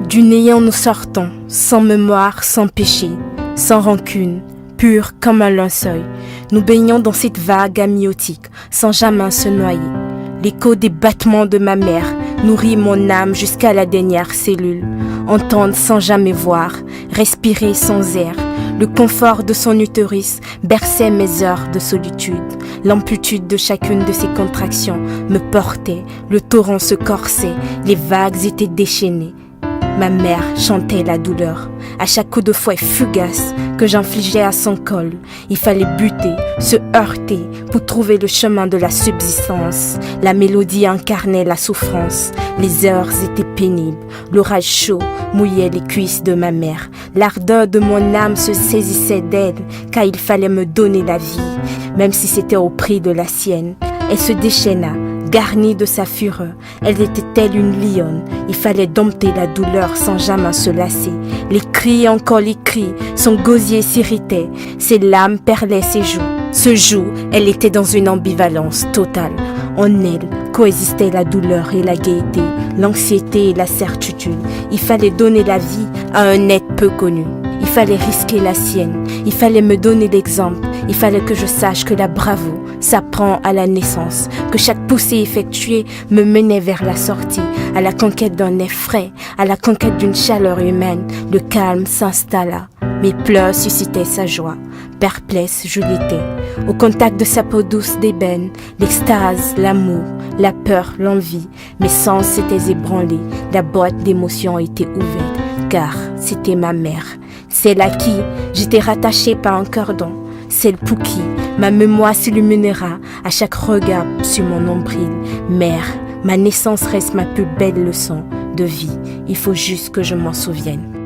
Du néant nous sortons, sans mémoire, sans péché, sans rancune, pur comme un linceul. Nous baignons dans cette vague amniotique, sans jamais se noyer. L'écho des battements de ma mère nourrit mon âme jusqu'à la dernière cellule. Entendre sans jamais voir, respirer sans air. Le confort de son utérus berçait mes heures de solitude. L'amplitude de chacune de ses contractions me portait, le torrent se corsait, les vagues étaient déchaînées. Ma mère chantait la douleur. À chaque coup de fouet fugace que j'infligeais à son col, il fallait buter, se heurter pour trouver le chemin de la subsistance. La mélodie incarnait la souffrance. Les heures étaient pénibles. L'orage chaud mouillait les cuisses de ma mère. L'ardeur de mon âme se saisissait d'elle, car il fallait me donner la vie, même si c'était au prix de la sienne. Elle se déchaîna, garnie de sa fureur. Elle était telle une lionne. Il fallait dompter la douleur sans jamais se lasser. Les cris, encore les cris, son gosier s'irritait. Ses lames perlaient ses joues. Ce jour, elle était dans une ambivalence totale. En elle coexistaient la douleur et la gaieté, l'anxiété et la certitude. Il fallait donner la vie à un être peu connu. Il fallait risquer la sienne. Il fallait me donner l'exemple. Il fallait que je sache que la bravoure s'apprend à la naissance, que chaque poussée effectuée me menait vers la sortie, à la conquête d'un air frais, à la conquête d'une chaleur humaine. Le calme s'installa. Mes pleurs suscitaient sa joie. Perplexe, je l'étais. Au contact de sa peau douce d'ébène, l'extase, l'amour, la peur, l'envie, mes sens s'étaient ébranlés. La boîte d'émotions était ouverte, car c'était ma mère. Celle à qui j'étais rattachée par un cordon. Celle pour qui ma mémoire s'illuminera à chaque regard sur mon nombril. Mère, ma naissance reste ma plus belle leçon de vie. Il faut juste que je m'en souvienne.